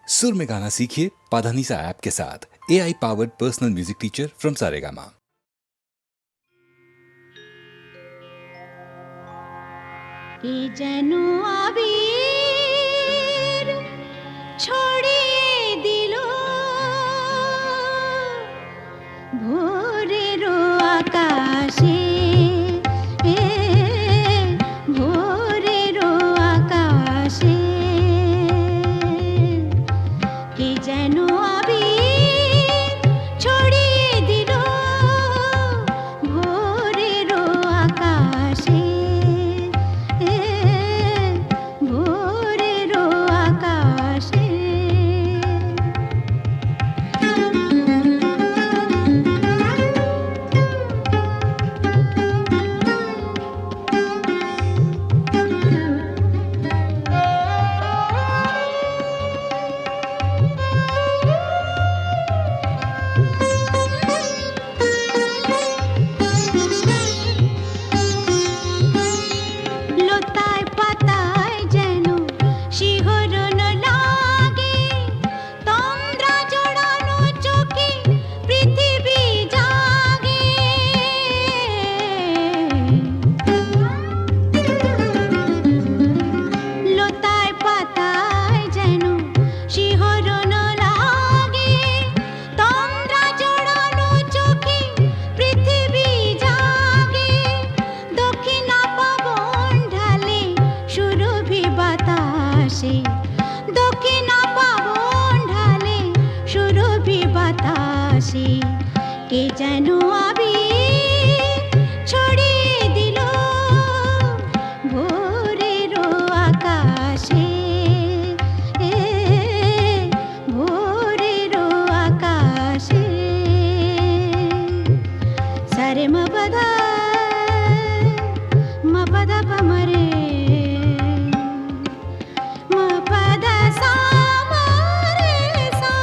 सुर में गाना सीखिए पाधानीसा ऐप के साथ। AI powered personal music teacher from Saregama. যেন আবির ছড়িয়ে দিল ভোরের আকাশে, ভোরের আকাশে কে যেন আবির ছড়িয়ে দিল ভোরের আকাশে, ভোরের আকাশে। লতায় পাতায় যেন শিহরণ লাগে, তন্দ্রা জড়ানো চোখে পৃথিবী জাগে। লতায় পাতায় যেন শিহরণ লাগে, তন্দ্রা জড়ানো চোখে পৃথিবী জাগে। দক্ষিণা পবন ঢালে সুরভি বাতাসে, দক্ষিণা পবন ঢালে সুরভি বাতাসে কে যেন আবির ছড়িয়ে দিল ভোরের আকাশে, ভোরের আকাশে। সারে মপদা মপদা পমরে মপদা সামরে সা।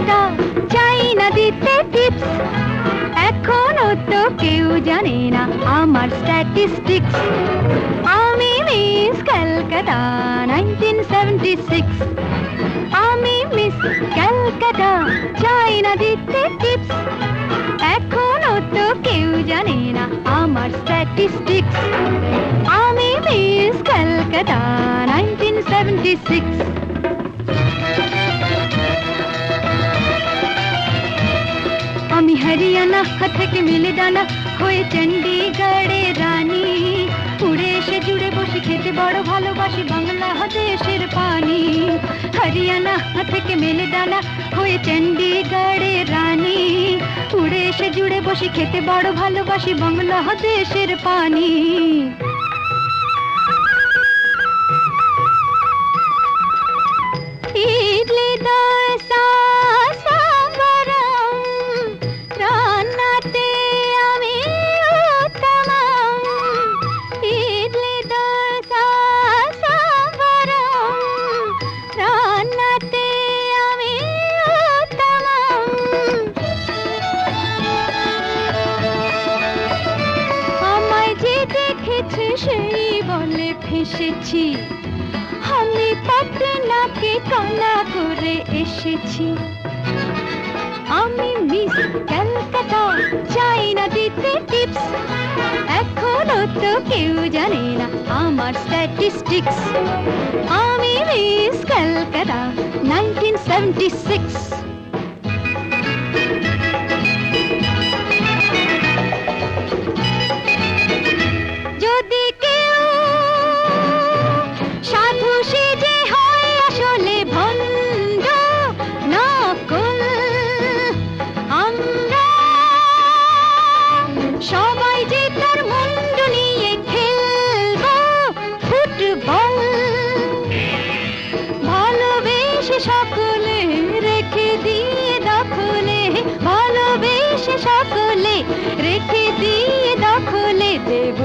ক্যালকাটা চাই না দিতে টিপস এখনো তো কেউ জানে না আমার স্ট্যাটিস্টিক্স আমি মিস ক্যালকাটা 1976 আমি মিস ক্যালকাটা চাই না দিতে টিপস এখনো তো কেউ জানে না আমার স্ট্যাটিস্টিক্স আমি মিস ক্যালকাটা 1976 আমি হরিয়ানা থেকে মিলিদানা হয়ে চণ্ডীগড়ে রানী উড়ে এসে জুড়ে বসে খেতে বড় ভালোবাসি বাংলাদেশের পানি হরিয়ানা থেকে মিলিদানা হয়ে চণ্ডীগড়ে রানী উড়ে এসে জুড়ে বসে খেতে বড় ভালোবাসি বাংলাদেশের পানি ইডলি দোসা সাম্বারম রান্নাতে আমি উত্তমম ইডলি দোসা সাম্বারম রান্নাতে আমি উত্তমম আমায় যে দেখেছে সেই বলে ফেসেছি আমি পাটনাকে কানা করে এসেছি আমি মিস ক্যালকাটা চাই না দিতে টিপস এখনো তো কেউ জানে না আমার স্ট্যাটিস্টিক্স আমি মিস ক্যালকাটা 1976 যদি কেউ সাধু সেজে হয় আসলে ভণ্ড নকল আমরা সবাই যে তার মুন্ড নিয়ে খেলবো ফুটবল ভালোবেসে সকলে রেখে দিয়ে দখলে ভালোবেসে সকলে রেখে দিয়ে দখলে দেব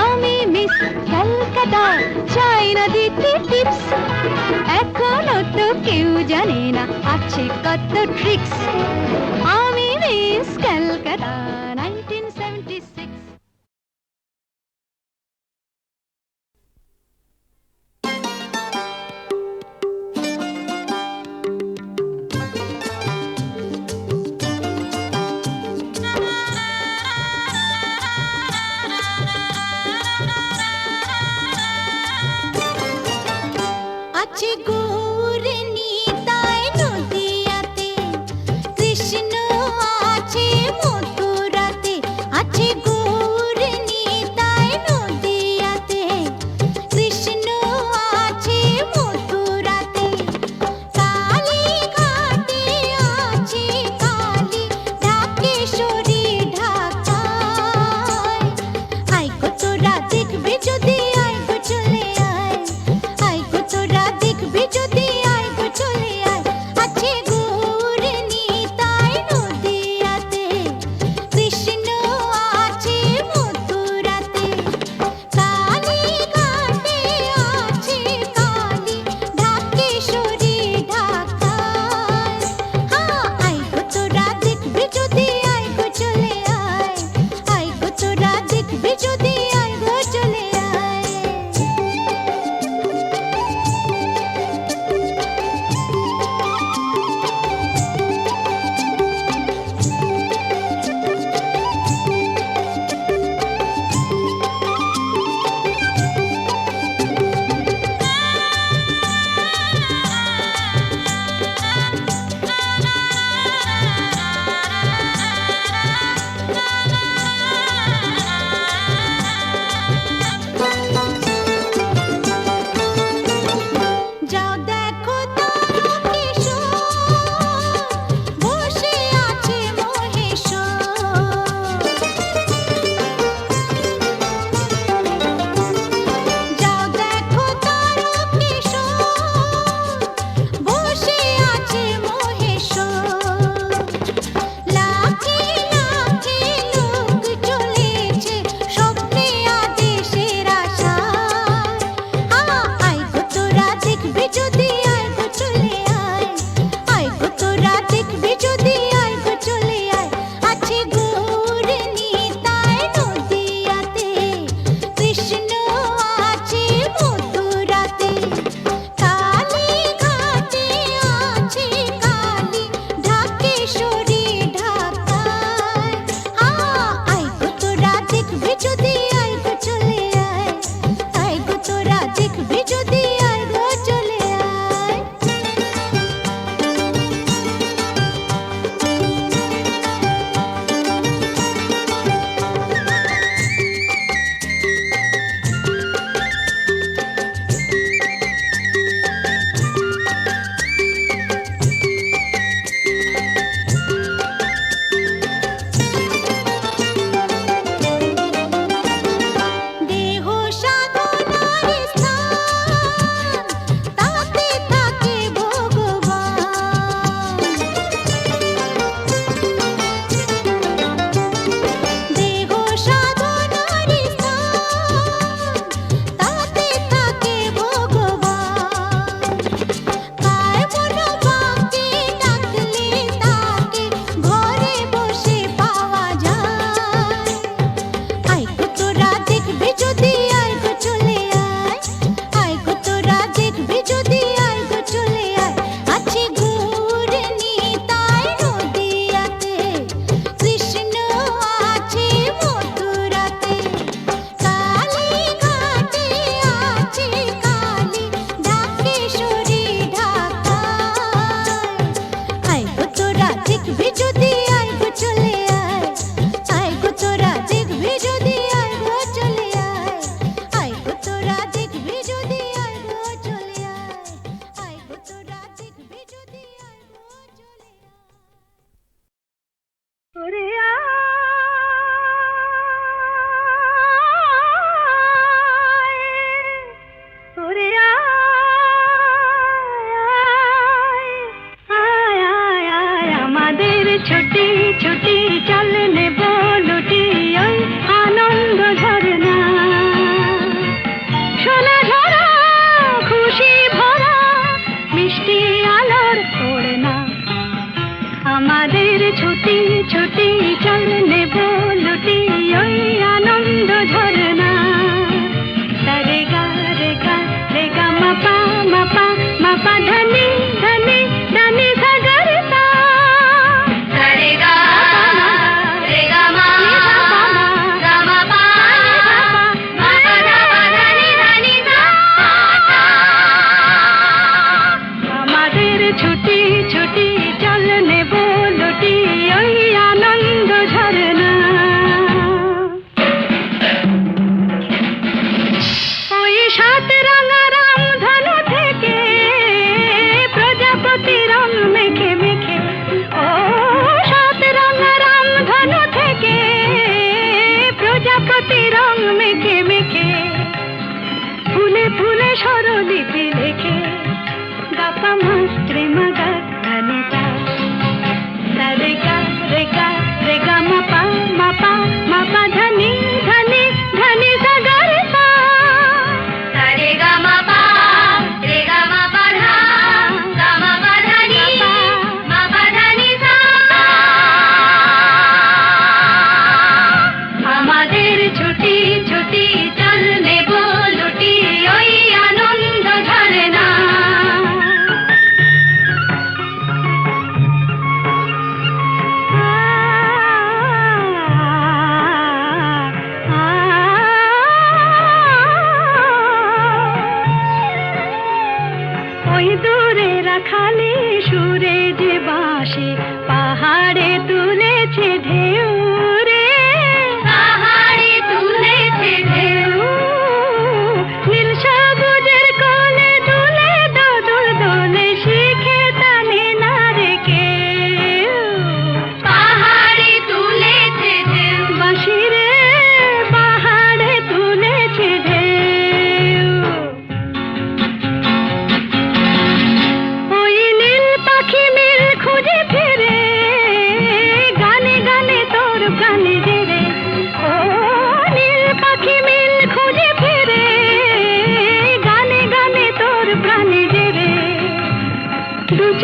আমি মিস ক্যালকাটা চাই না দিতে টিপস এখনো তো কেউ জানে না আছে কত ট্রিক্স আমি মিস ক্যালকাটা 1976 আছে গৌর নিতাই নদিয়াতে কৃষ্ণ আছে মথুরাতে আছে গৌর নিতাই নদিয়াতে কৃষ্ণ আছে মথুরাতে কালী ঘাটে আছে কালী ঢাকেশ্বরী ঢাকায় আই গো তোরা দেখবে যদি আই গো চলে আয় আই গো তোরা দেখবে যদি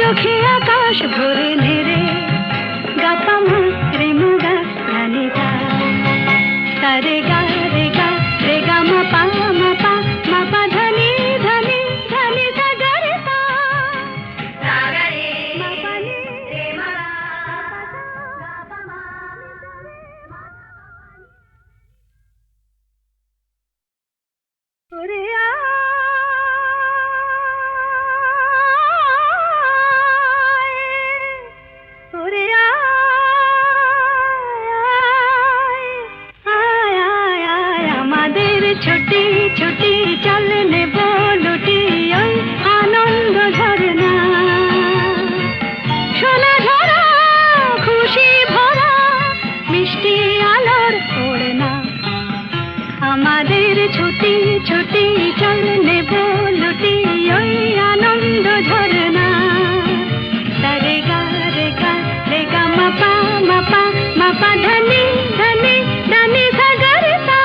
চোখে আকাশ ভরে নেড়ে গাপা মাত্রে মুগা ধানিতা সারে গা রে গা রে গা মা পা ধানি ধানি ধানি সা গা রে পা মা পা নি রে মা গা পা মা ওরে ওরে আমাদের ছুটি ছুটি চল নেব লুটি ওই আনন্দ ঝরনা সোনা ঝরা খুশি ভরা মিষ্টি আলোর ওড়না আমাদের ছুটি ছুটি চল নেব লুটি ওই আনন্দ ঝরনা রে গা রে গা রে গা মা পা ধনি ধনি ধনি সা গা রে পা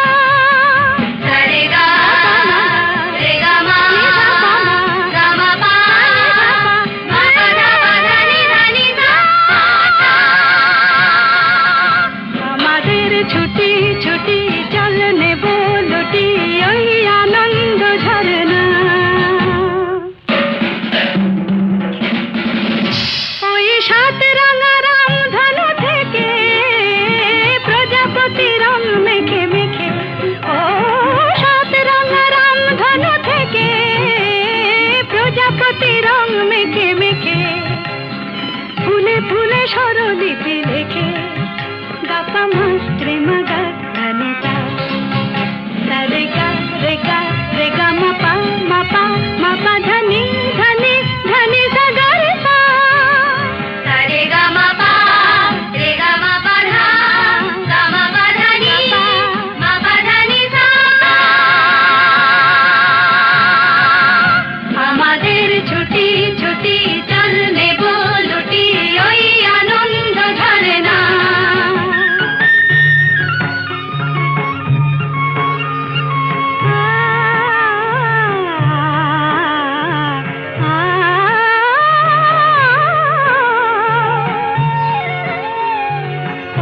রে গা রে গা মা গা মা পা মা পা ধনি ধনি সা আমাদের ছুটি ছুটি চল নেব লুটি ওই আনন্দ ঝরনা ওই সাত রাঙা রাম ধনু থেকে প্রজাপতি রং মেখে মেখে ও সাত রাঙা রাম ধনু থেকে প্রজাপতি রং মেখে মেখে ফুলে ফুলে স্বরলিপি লেখে গাপা মাস্ত্রে মাগা ধানিতা রে গা রে গা রে গা মা পা ধনি ধনি ধনি সা গা রে পা রে গা মা পা ধা গা মা পা ধনি সা আমাদের ছুটি ছুটি চল নেব লুটি ওই আনন্দ ঝরনা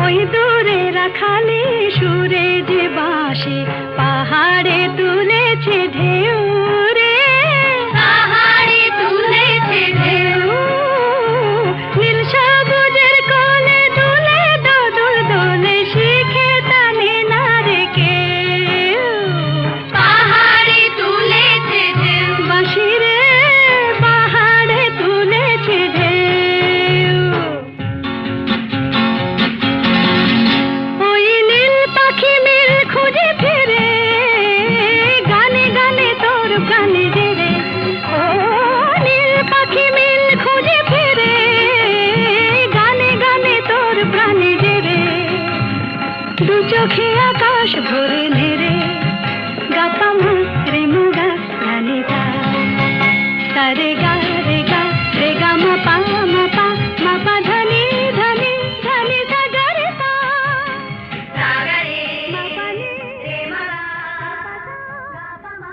ওই দূরে রাখালি সুরে যে বাঁশি পাহাড়ে তুলেছে ঢেউ রে পাহাড়ে তুলেছে ঢেউ নীল সবুজের কোলে দুলে দোদুল দোলে শিখে টানে না রে কেউ পাহাড়ে তুলেছে ঢেউ বাঁশি রে পাহাড়ে তুলেছে ঢেউ ওই নীল পাখি মিল খুঁজে ফিরে গানে গানে তোর গানে জেরে ও নীল পাখি মিল খুঁজে ফিরে গানে গানে তোর প্রাণে জেরে দু চোখে আকাশ ভরে নেড়ে গাপা মাত্রে মুগা ধানিতা সারে গা রে গা রে গা মা পা ধনি ধনি ধনি সা গা রে পা মা পা নি রে মা গা পা মা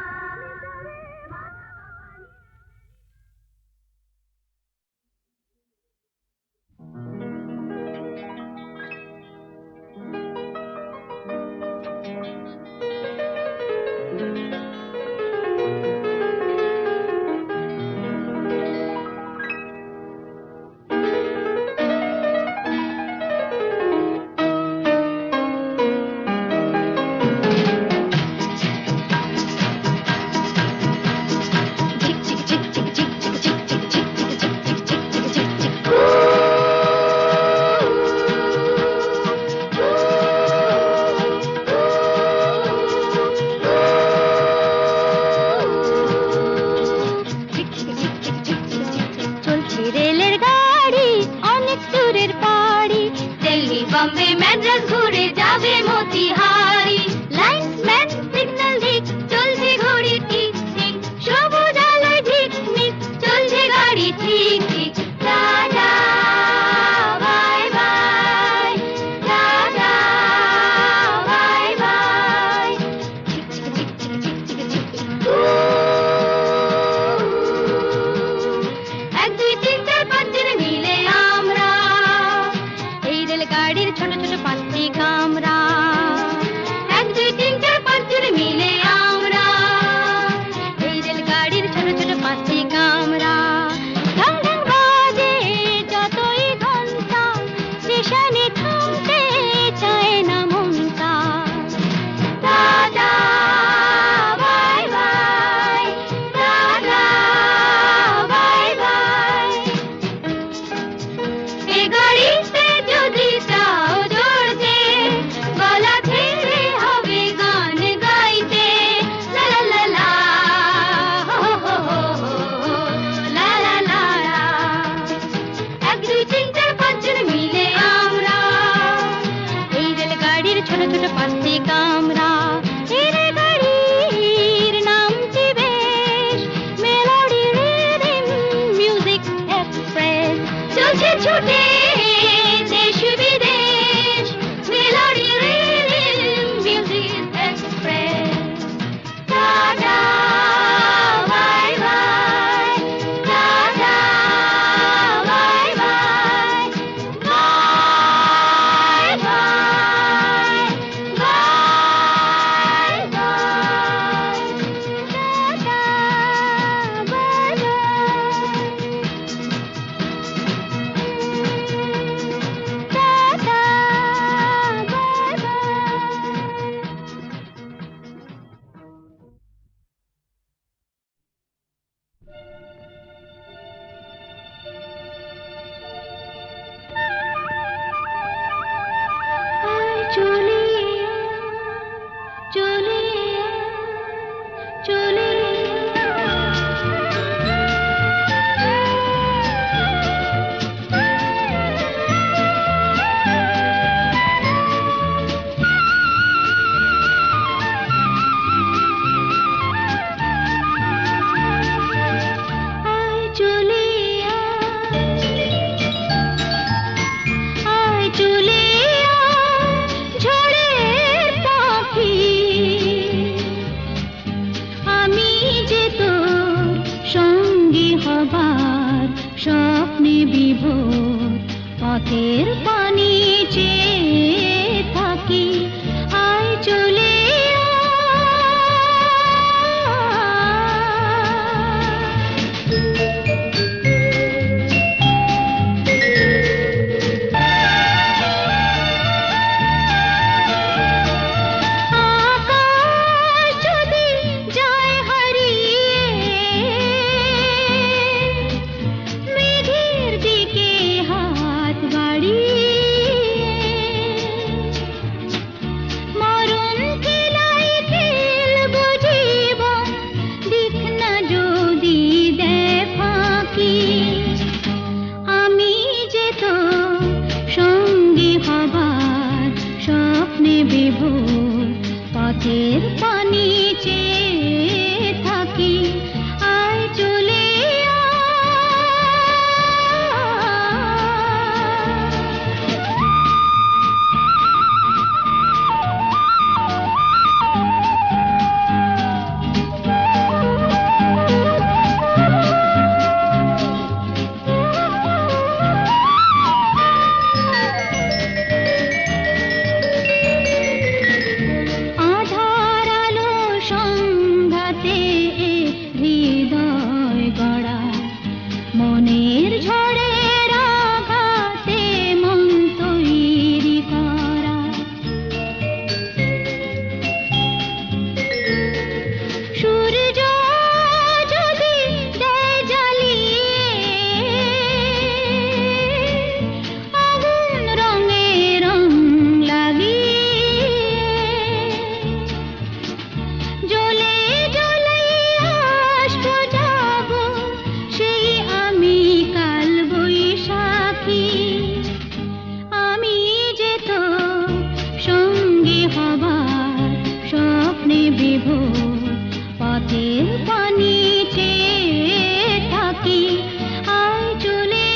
স্বপ্নে বিভোর পথের পানি চেয়ে থাকি আয় চলে আকাশ যদি যায় হারিয়ে মেঘের দিকে হাত বাড়িয়ে মরণ খেলায় খেলবো জীবন দিক না যদি দেয় ফাঁকি আমি যে তো সঙ্গী হবার স্বপ্নে বিভোর পথের পানি চেয়ে থাকি আয় চলে আধার আলো সংঘাতে হৃদয় গড়া মনের ঝড়ের আঘাতে মন তৈরি করা সূর্য যদি দেয় জ্বালিয়ে আগুন রঙে রং লাগিয়ে জ্বলে জ্বলে আসবো যাবো সেই আমি কাল বৈশাখী আমি যে তো সঙ্গী হবার স্বপ্নে বিভোর পথের পানি চেয়ে থাকি আয় চলে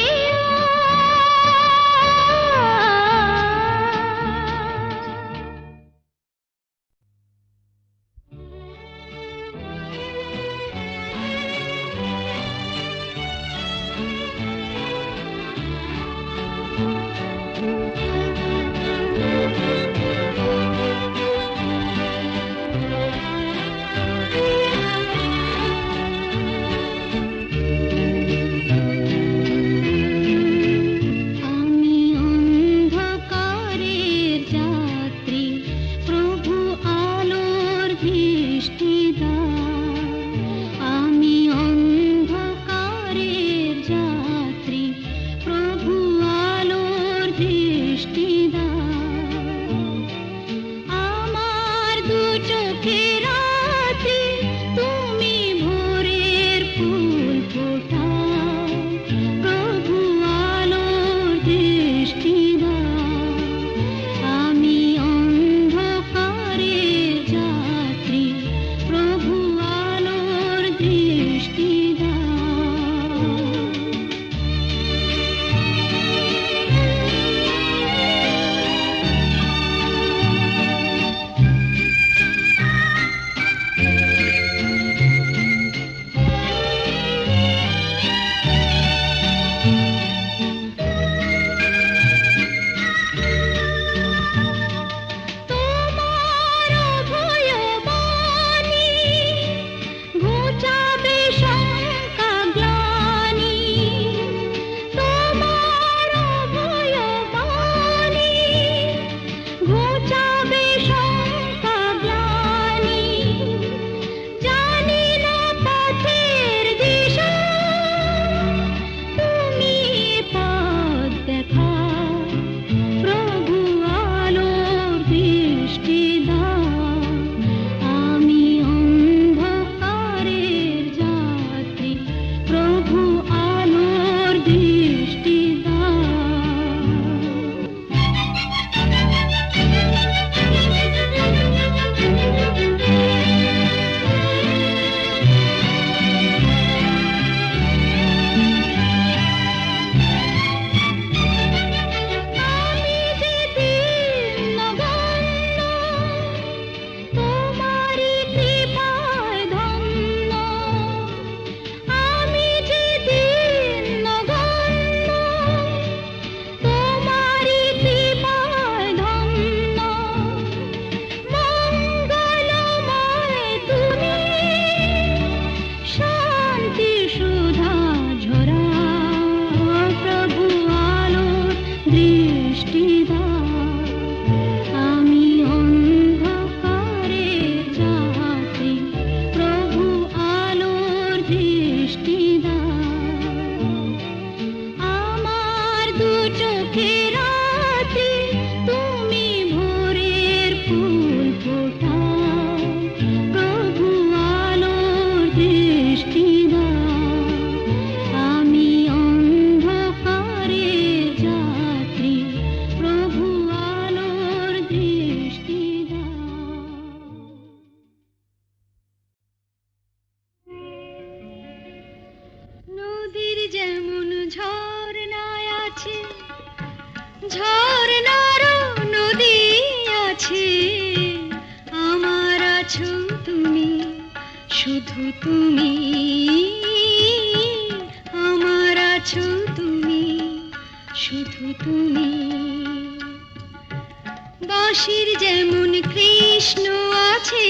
তুমি, শুধু তুমি আমার আছো তুমি, শুধু তুমি। বাঁশির যেমন কৃষ্ণ আছে,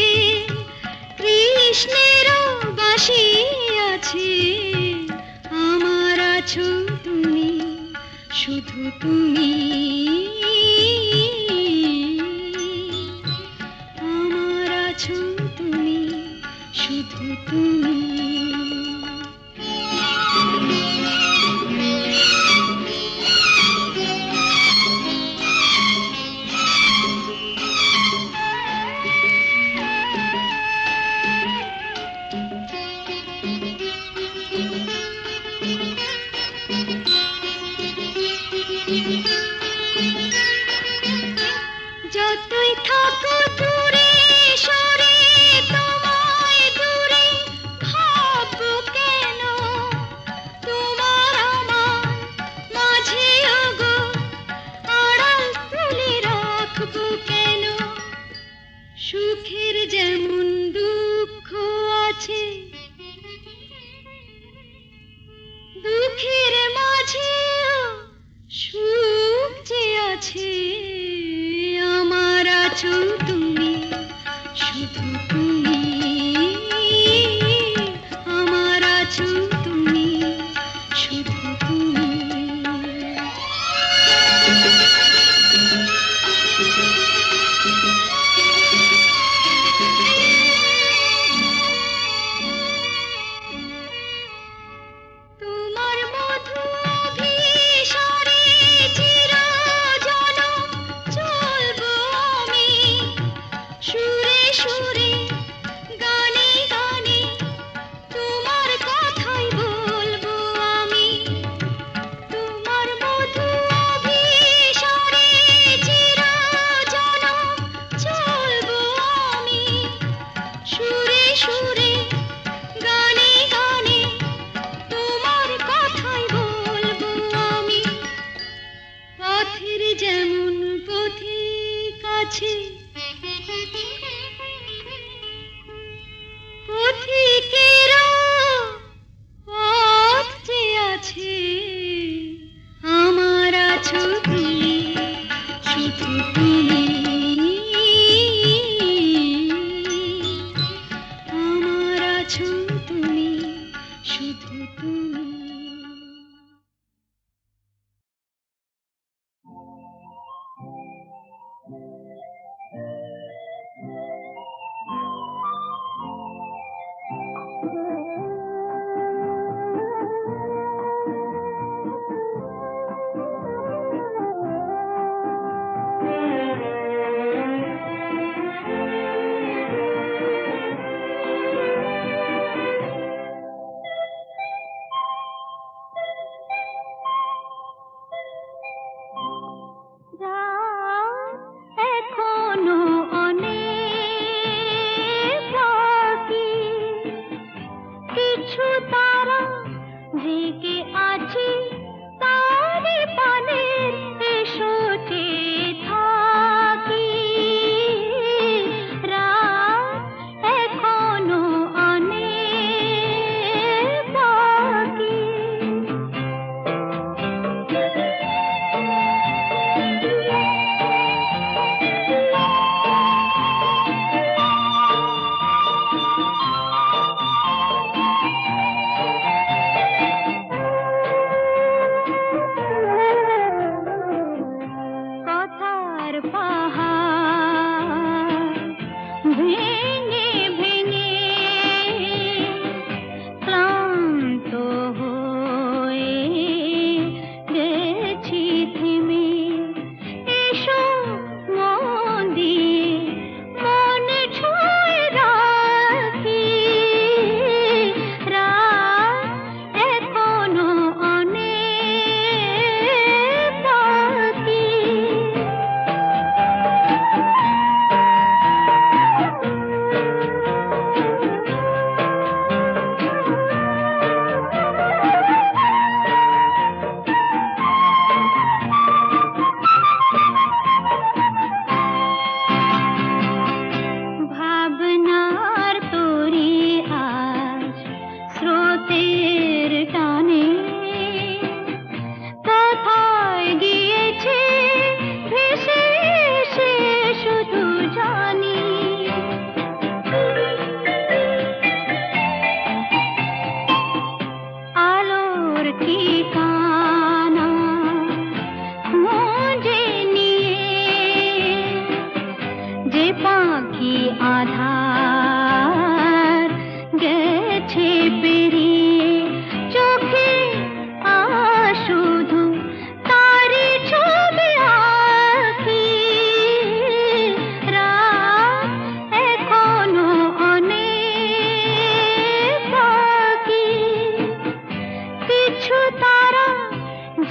কৃষ্ণেরও বাঁশি আছে, আমার আছো তুমি, শুধু তুমি, আমার আছো তুমি, শুধু তুমি। যতই থাকো দূরে সরে, তোমায় দূরে ভাব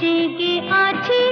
জেগে আছি